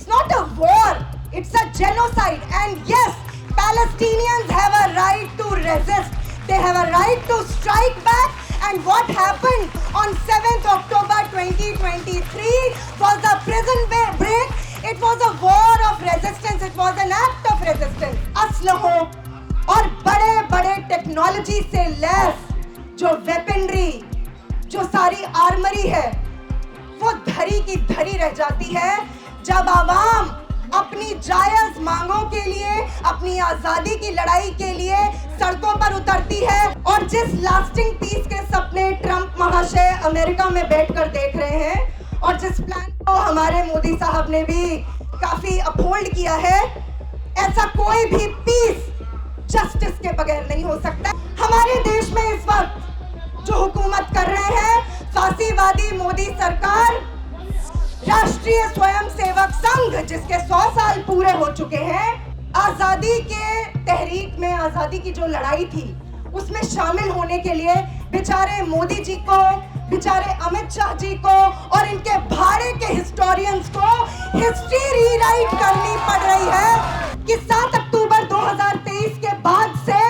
It's not a war, it's a genocide. And yes, Palestinians have a right to resist. They have a right to strike back. And what happened on 7th October 2023 was a prison break. It was a war of resistance. It was an act of resistance. असलहों और बड़े बड़े technology से lace जो weaponry, जो सारी armoury है, वो धरी की धरी रह जाती है जब आवाम अपनी जायज मांगों के लिए, अपनी आजादी की लड़ाई के लिए सड़कों पर उतरती है। और जिस लास्टिंग पीस के सपने ट्रंप महाशय अमेरिका में बैठकर देख रहे हैं और जिस प्लान को हमारे मोदी साहब ने भी काफी अपहोल्ड किया है, ऐसा कोई भी पीस जस्टिस के बगैर नहीं हो सकता। हमारे देश में इस वक्त जो हुकूमत कर रहे हैं फांसीवादी मोदी सरकार, राष्ट्रीय स्वयंसेवक संघ जिसके 100 साल पूरे हो चुके हैं, आजादी के तहरीक में, आजादी की जो लड़ाई थी उसमें शामिल होने के लिए बेचारे मोदी जी को, बेचारे अमित शाह जी को और इनके भाड़े के हिस्टोरियंस को हिस्ट्री रीराइट करनी पड़ रही है कि 7 अक्टूबर 2023 के बाद से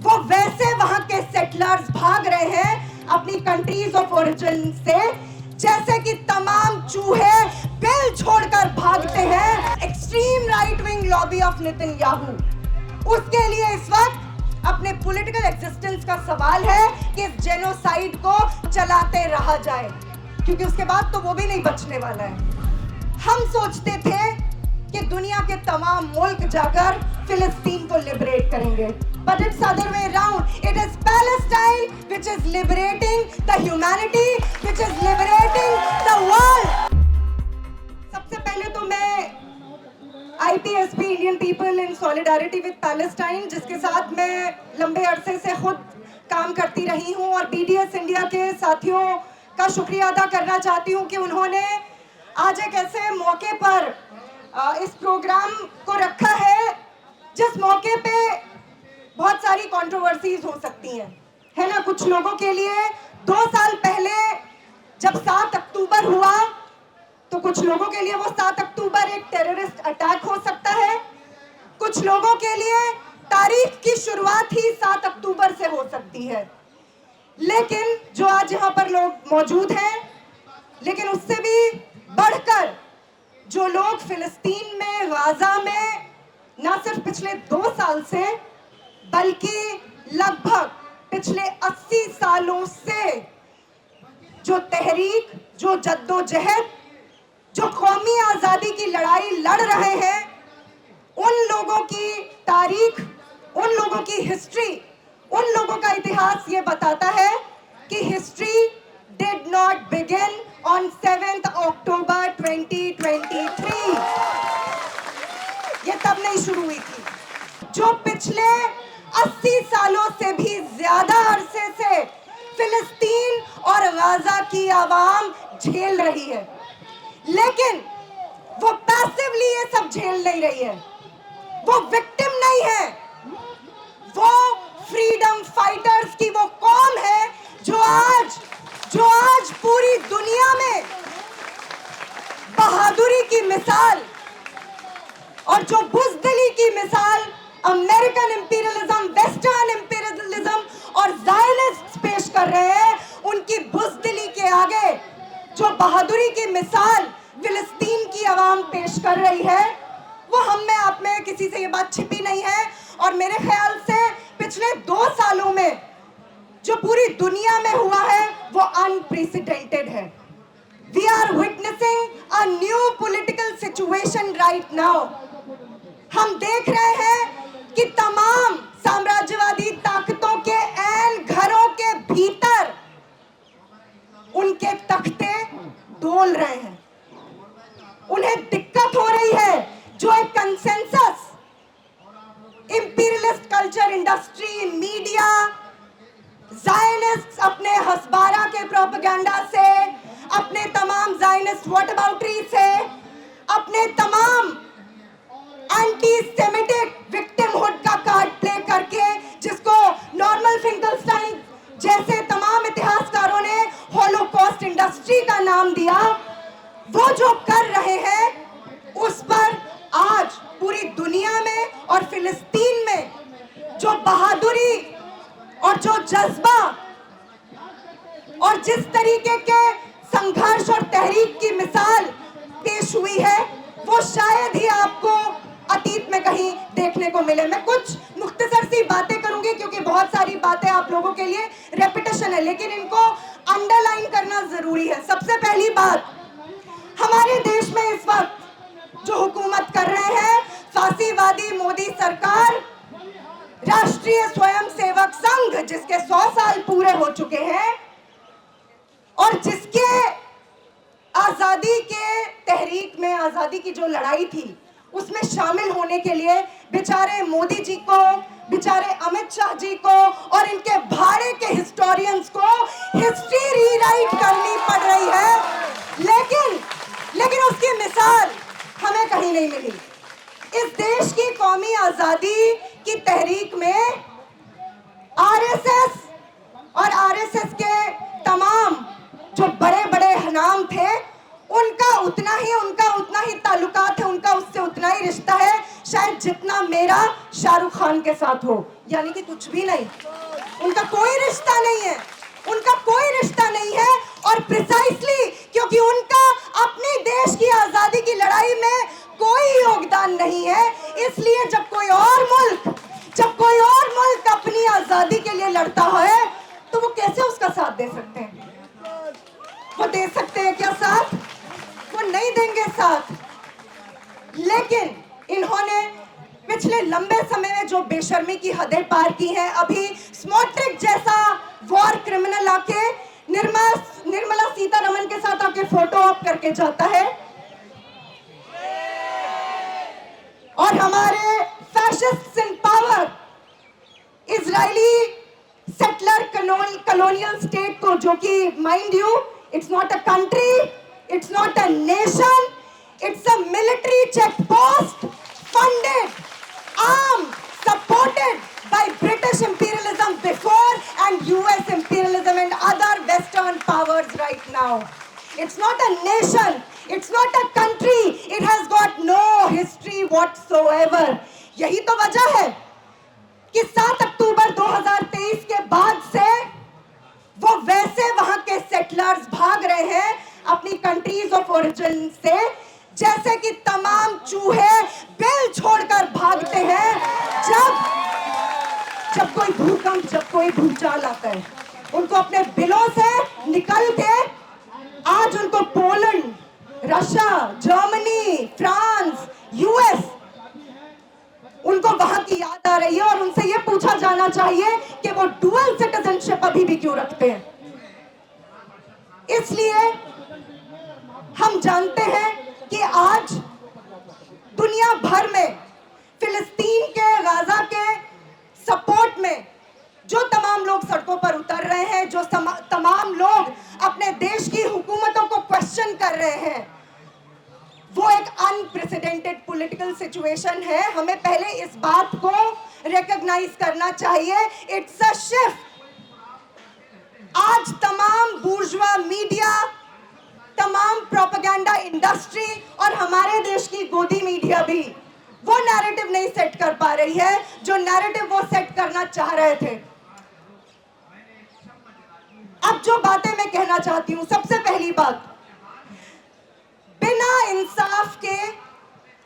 वो वैसे वहां के सेटलर्स भाग रहे हैं अपनी कंट्रीज ऑफ ओरिजिन से, जैसे कि तमाम चूहे बिल छोड़कर भागते हैं extreme right wing lobby of Netanyahu. उसके लिए इस वक्त अपने पॉलिटिकल एग्जिस्टेंस का सवाल है कि इस जेनोसाइड को चलाते रहा जाए, क्योंकि उसके बाद तो वो भी नहीं बचने वाला है। हम सोचते थे कि दुनिया के तमाम मुल्क जाकर फिलिस्तीन को लिबरेट करेंगे, but it's other way around. It is Palestine which is liberating the humanity, which is liberating the world. सबसे पहले तो मैं IPSP Indian People in Solidarity with Palestine, जिसके साथ मैं लंबे अरसे से खुद काम करती रही हूँ, और BDS इंडिया के साथियों का शुक्रिया अदा करना चाहती हूँ कि उन्होंने आज एक ऐसे मौके पर इस प्रोग्राम को रखा है जिस मौके पे बहुत सारी कंट्रोवर्सीज हो सकती हैं, है ना। कुछ लोगों के लिए 2 साल पहले जब 7 अक्टूबर हुआ तो कुछ लोगों के लिए वो 7 अक्टूबर एक टेररिस्ट अटैक हो सकता है, कुछ लोगों के लिए तारीख की शुरुआत ही 7 अक्टूबर से हो सकती है। लेकिन जो आज यहाँ पर लोग मौजूद हैं, लेकिन उससे भी बढ़कर जो लोग फिलिस्तीन में, गाजा में न सिर्फ पिछले 2 साल से बल्कि लगभग पिछले 80 सालों से जो तहरीक, जो जद्दोजहद, जो कौमी आजादी की लड़ाई लड़ रहे हैं, उन लोगों की तारीख, उन लोगों की हिस्ट्री, उन लोगों का इतिहास ये बताता है कि history did not begin on 7th October 2023। ये तब नहीं शुरू हुई थी, जो पिछले 80 सालों से भी ज्यादा अरसे से फिलिस्तीन और गाजा की आवाम झेल रही है। लेकिन वो पैसिवली ये सब झेल नहीं रही है, वो विक्टिम नहीं है, वो फ्रीडम फाइटर्स की वो कौम है जो आज पूरी दुनिया में बहादुरी की मिसाल और जो बुज़दिली की मिसाल अमेरिकन इंपीरियलिज्म, वेस्टर्न इंपीरियलिज्म और ज़ायनिस्ट पेश कर रहे हैं, उनकी बुज़दिली के आगे जो बहादुरी की मिसाल फिलिस्तीन की आवाम पेश कर रही है, वो हम में आप में किसी से ये बात छिपी नहीं है। और मेरे ख्याल से पिछले 2 सालों में जो पूरी दुनिया में हुआ है वो अनप्रेसिडेंटेड है। We are witnessing a new political situation right now. हम देख रहे हैं कि तमाम साम्राज्यवादी ताकतों के ऐन घरों के भीतर उनके तख्ते डोल रहे हैं, उन्हें दिक्कत हो रही है। जो एक consensus imperialist culture, industry, media, Zionist अपने हसबारा के प्रोपेगेंडा से, अपने तमाम ज़ायनिस्ट व्हाटअबाउटरी से, अपने तमाम एंटी सेमिटिक विक्टिमहुड का कार्ड प्ले करके, जिसको नॉर्मन फिंकलस्टाइन जैसे तमाम इतिहासकारों ने हॉलोकॉस्ट इंडस्ट्री का नाम दिया, वो जो कर रहे हैं जो जज्बा और जिस तरीके के संघर्ष और तहरीक की मिसाल पेश हुई है, वो शायद ही आपको अतीत में कहीं देखने को मिले। मैं कुछ मुख्तसर सी बातें करूंगी क्योंकि बहुत सारी बातें आप लोगों के लिए रेपिटेशन है, लेकिन इनको अंडरलाइन करना जरूरी है। सबसे पहली बात, हमारे देश में इस वक्त जो हुकूमत कर रहे हैं फांसीवादी मोदी सरकार, राष्ट्रीय स्वयंसेवक संघ जिसके 100 साल पूरे हो चुके हैं और जिसके आजादी के तहरीक में, आजादी की जो लड़ाई थी उसमें शामिल होने के लिए बेचारे मोदी जी को, बेचारे अमित शाह जी को और इनके भाड़े के हिस्टोरियंस को हिस्ट्री रीराइट करनी पड़ रही है। लेकिन उसकी मिसाल हमें कहीं नहीं मिली। इस देश की कौमी आजादी की तहरीक में आरएसएस और आरएसएस के तमाम जो बड़े बड़े नाम थे, उनका उतना ही ताल्लुकात है, उनका उससे उतना ही रिश्ता है शायद जितना मेरा शाहरुख खान के साथ हो, यानी कि कुछ भी नहीं। उनका कोई रिश्ता नहीं है, उनका कोई रिश्ता नहीं है। और प्रिसाइसली क्योंकि उनका अपने देश की आजादी की लड़ाई में कोई योगदान नहीं है, इसलिए जब कोई और मुल्क अपनी आजादी के लिए लड़ता है तो वो कैसे उसका साथ दे सकते हैं? वो दे सकते हैं क्या साथ? वो नहीं देंगे साथ। लेकिन इन्होंने पिछले लंबे समय में जो बेशर्मी की हदें पार की हैं, अभी स्मोट्रिक जैसा वॉर क्रिमिनल आके निर्मला सीतारमण के साथ आके फोटो ऑप करके जाता है और हमारे fascists in power, Israeli settler colonial state को, जो कि mind you it's not a country, it's not a nation, it's a military checkpost funded, armed, supported by British imperialism before and US imperialism and other Western powers right now. It's not a nation, it's not a country, it has got no history whatsoever. यही तो वजह है कि 7 अक्टूबर 2023 के बाद से वो वैसे वहां के सेटलर्स भाग रहे हैं अपनी कंट्रीज ऑफ ओरिजिन से, जैसे कि तमाम चूहे बिल छोड़कर भागते हैं जब कोई भूकंप, जब कोई भूचाल आता है। उनको अपने बिलों से निकल के आज उनको Poland, Russia, Germany, France, US, उनको वहां की याद आ रही है और उनसे ये पूछा जाना चाहिए कि वो डुअल सिटीजनशिप अभी भी क्यों रखते हैं। इसलिए हम जानते हैं कि आज दुनिया भर में फिलिस्तीन के, गाजा के सपोर्ट में जो तमाम लोग सड़कों पर उतर रहे हैं, जो तमाम लोग अपने देश की हुकूमतों को क्वेश्चन कर रहे हैं, वो एक अनप्रेसिडेंटेड पॉलिटिकल सिचुएशन है। हमें पहले इस बात को रिकॉग्नाइज करना चाहिए। It's a shift. आज तमाम बुर्जुआ मीडिया, तमाम प्रोपेगेंडा इंडस्ट्री और हमारे देश की गोदी मीडिया भी वो नैरेटिव नहीं सेट कर पा रही है जो नैरेटिव वो सेट करना चाह रहे थे। अब जो बातें मैं कहना चाहती हूं, सबसे पहली बात, बिना इंसाफ के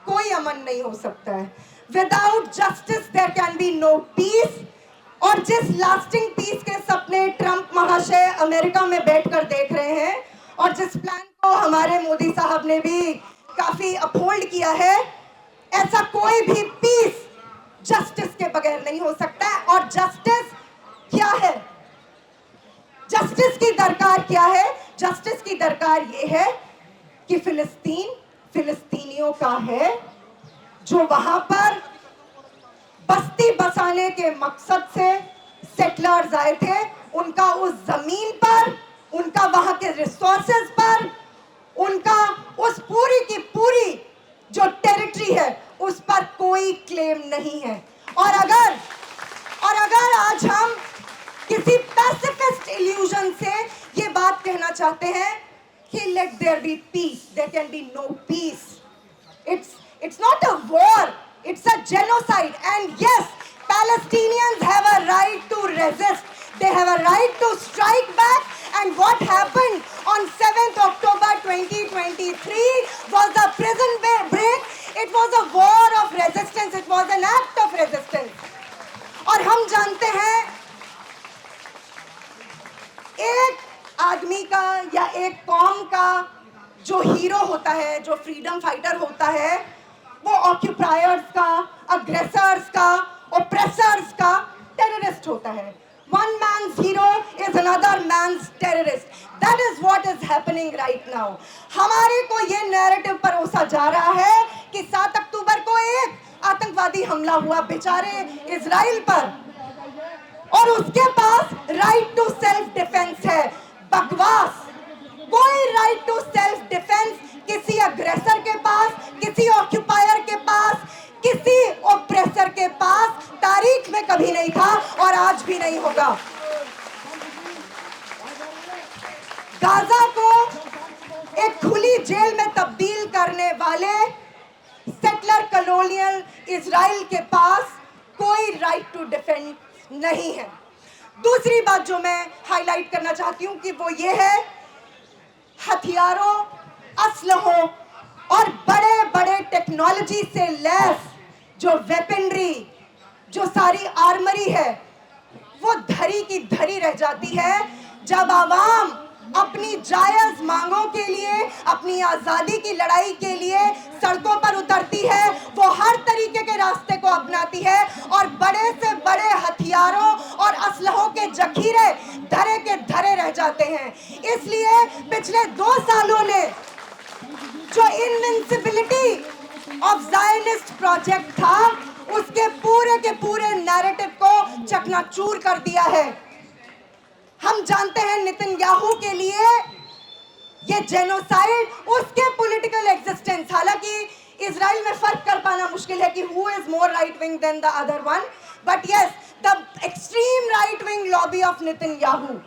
कोई अमन नहीं हो सकता है। Without justice there can be no peace. और जिस लास्टिंग पीस के सपने ट्रंप महाशय अमेरिका में बैठकर देख रहे हैं और जिस प्लान को हमारे मोदी साहब ने भी काफी अपहोल्ड किया है, ऐसा कोई भी पीस जस्टिस के बगैर नहीं हो सकता है। और जस्टिस क्या है? जस्टिस की दरकार क्या है? जस्टिस की दरकार ये है कि फिलिस्तीन फिलिस्तीनियों का है, जो वहां पर बस्ती बसाने के मकसद से सेटलर्स आए थे। उनका उस जमीन पर, उनका वहां के रिसोर्सेज पर, उनका उस पूरी की पूरी जो टेरिटरी है उस पर कोई क्लेम नहीं है। और अगर आज हम किसी पैसिफिस्ट इल्यूजन से ये बात कहना चाहते हैं कि let there be peace, there can be no peace. It's not a war, it's a genocide. And yes, Palestinians have a right to resist. They have a right to strike back. And what happened on 7th October 2023 was a prison break. It was a war of resistance. It was an act of resistance. और हम जानते हैं एक आदमी का या एक कौम का जो हीरो होता है, जो फ्रीडम फाइटर होता है, वो ऑक्यूपायर्स का, अग्रेसर्स का, ओप्रेसर्स का टेररिस्ट होता है. One man's hero is another man's terrorist. That is what is happening right now. हमारे को ये नैरेटिव परोसा जा रहा है कि 7 अक्टूबर को एक आतंकवादी हमला हुआ बेचारे इजराइल पर और उसके पास राइट टू सेल्फ डिफेंस है. बकवास. कोई राइट टू सेल्फ डिफेंस किसी अग्रेसर के पास, किसी ऑक्यूपायर के पास, किसी ओप्रेसर के पास तारीख में कभी नहीं था और आज भी नहीं होगा. गाजा को एक खुली जेल में तब्दील करने वाले सेटलर कॉलोनियल इजराइल के पास कोई राइट टू डिफेंड नहीं है. दूसरी बात जो मैं हाईलाइट करना चाहती हूं कि वो ये है, हथियारों, असलहों और बड़े बड़े टेक्नोलॉजी से लैस जो वेपनरी, जो सारी आर्मरी है, वो धरी की धरी रह जाती है जब आवाम अपनी जायज मांगों के लिए, अपनी आजादी की लड़ाई के लिए सड़कों पर उतरती है. वो हर तरीके के रास्ते को अपनाती है और बड़े से बड़े हथियारों और असलहों के जखीरे धरे के धरे रह जाते हैं. इसलिए पिछले 2 सालों ने जो इनविंसिबिलिटी ऑफ ज़ायनिस्ट प्रोजेक्ट था, उसके पूरे के पूरे नैरेटिव को चकनाचूर कर दिया है. हम जानते हैं नेतन्याहू के लिए ये जेनोसाइड उसके पॉलिटिकल एग्जिस्टेंस, हालांकि इजराइल में फर्क कर पाना मुश्किल है कि who is more right wing than the other one, but yes the extreme right wing lobby of Netanyahu,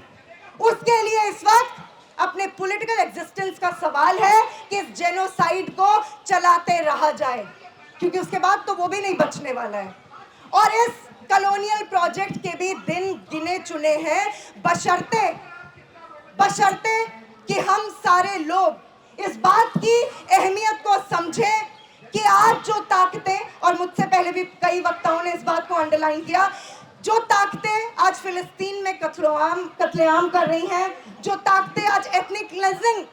उसके लिए इस वक्त अपने पॉलिटिकल एग्जिस्टेंस का सवाल है कि इस जेनोसाइड को चलाते रहा जाए, क्योंकि उसके बाद तो वो भी नहीं बचने वाला है. और इस कॉलोनियल प्रोजेक्ट के भी दिन गिने चुने हैं, बशर्ते कि हम सारे लोग इस बात की अहमियत को समझें कि आज जो ताकतें, और मुझसे पहले भी कई वक्ताओं ने इस बात को अंडरलाइन किया, जो ताकतें आज फिलिस्तीन में कत्लेआम कर रही हैं, जो ताकतें आज एथनिक क्लेंजिंग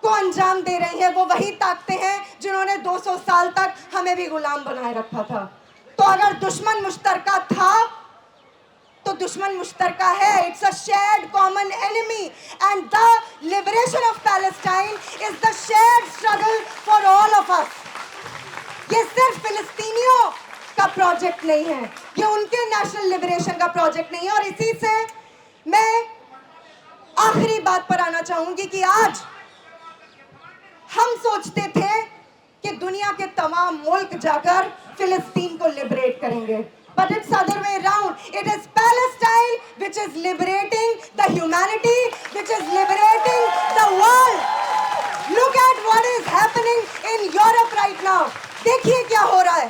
को अंजाम दे रही हैं, वो वही ताकतें हैं जिन्होंने 200 साल तक हमें भी गुलाम बनाए रखा था. तो अगर दुश्मन मुश्तरका था तो दुश्मन मुश्तरका है. It's a shared common enemy and the liberation of Palestine is the shared struggle for all of us. ये सिर्फ फिलिस्तीनियों का प्रोजेक्ट नहीं है, ये उनके नेशनल लिबरेशन का प्रोजेक्ट नहीं है. और इसी से मैं आखिरी बात पर आना चाहूंगी कि आज हम सोचते थे कि दुनिया के तमाम मुल्क जाकर फिलिस्तीन को लिबरेट करेंगे, but it's other way around. It is Palestine which is liberating the humanity, which is liberating the world. Look at what is happening in Europe right now. देखिए क्या हो रहा है,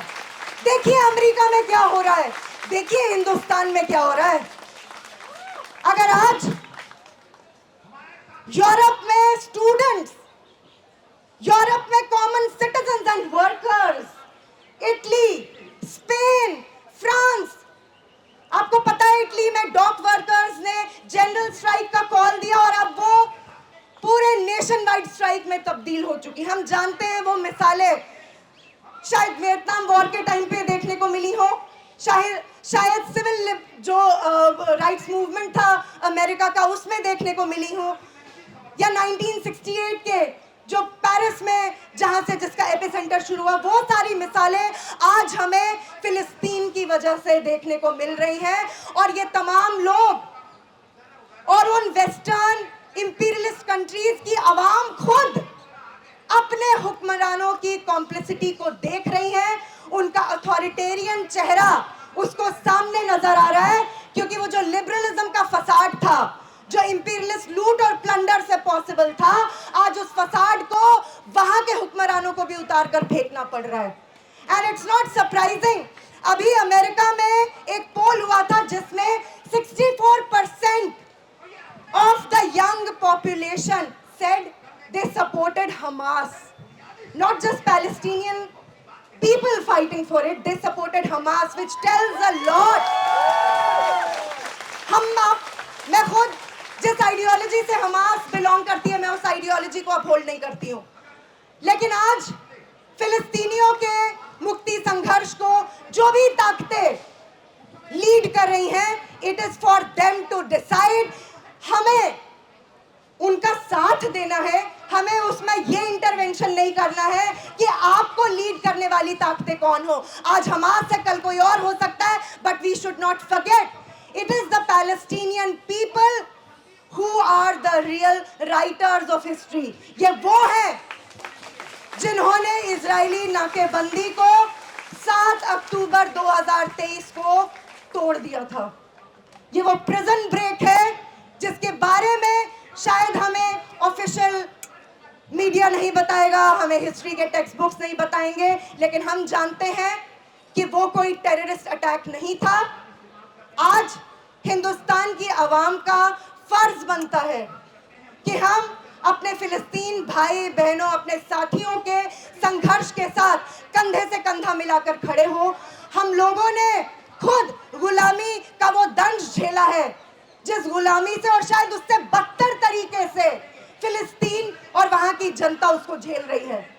देखिए अमेरिका में क्या हो रहा है, देखिए हिंदुस्तान में क्या हो रहा है. अगर आज यूरोप में स्टूडेंट्स, यूरोप में common citizens and workers, Italy, Spain, France, आपको पता है इटली में डॉक वर्कर्स ने जनरल स्ट्राइक का कॉल दिया और अब वो पूरे नेशन वाइड स्ट्राइक में तब्दील हो चुकी. हम जानते हैं वो मिसालें शायद वियतनाम वॉर के टाइम पे देखने को मिली हो, शायद सिविल जो राइट्स मूवमेंट था अमेरिका का उसमें देखने को मिली हो, या 1968 के जो पेरिस में जहां से जिसका एपिसेंटर शुरू हुआ, वो सारी मिसालें आज हमें फिलिस्तीन की वजह से देखने को मिल रही हैं. और ये तमाम लोग और उन वेस्टर्न इंपीरियलिस्ट कंट्रीज की आवाम खुद अपने हुक्मरानों की कॉम्प्लिसिटी को देख रही है. उनका अथॉरिटेरियन चेहरा उसको सामने नजर आ रहा है, क्योंकि वो जो लिबरलिज्म का फसाड था, जो इंपीरियलिस्ट लूट और प्लंडर से पॉसिबल था, आज उस फसाड को वहां के हुक्मरानों को भी उतार कर फेंकना पड़ रहा है. एंड इट्स नॉट सरप्राइजिंग, अभी अमेरिका में एक पोल हुआ था जिसमें 64% of the young population said they supported Hamas. Not just Palestinian people fighting for it, they supported Hamas, which tells a lot. मैं खुद जिस आइडियोलॉजी से हमास बिलोंग करती है, मैं उस आइडियोलॉजी को अपहोल्ड नहीं करती हूँ, लेकिन आज फिलिस्तीनियों के मुक्ति संघर्ष को जो भी ताकतें लीड कर रही हैं, it is for them to decide. हमें उनका साथ देना है, हमें उसमें ये इंटरवेंशन नहीं करना है कि आपको लीड करने वाली ताकतें कौन हो. आज हमास से कल कोई और हो सकता है, but we should not forget it is the Palestinian people who are the real writers of history. ये वो हैं जिन्होंने इजरायली नाकेबंदी को 7 अक्टूबर 2023 को तोड़ दिया था. ये वो प्रिजन ब्रेक है जिसके बारे में शायद हमें ऑफिशियल मीडिया नहीं बताएगा, हमें हिस्ट्री के टेक्स्ट बुक्स नहीं बताएंगे, लेकिन हम जानते हैं कि वो कोई टेररिस्ट अटैक नहीं था. आज हिंदुस्तान की आवाम का फर्ज बनता है कि हम अपने फिलिस्तीन भाई बहनों, अपने साथियों के संघर्ष के साथ कंधे से कंधा मिलाकर खड़े हो. हम लोगों ने खुद गुलामी का वो दंश झेला है जिस गुलामी से और शायद उससे बदतर तरीके से फिलिस्तीन और वहां की जनता उसको झेल रही है.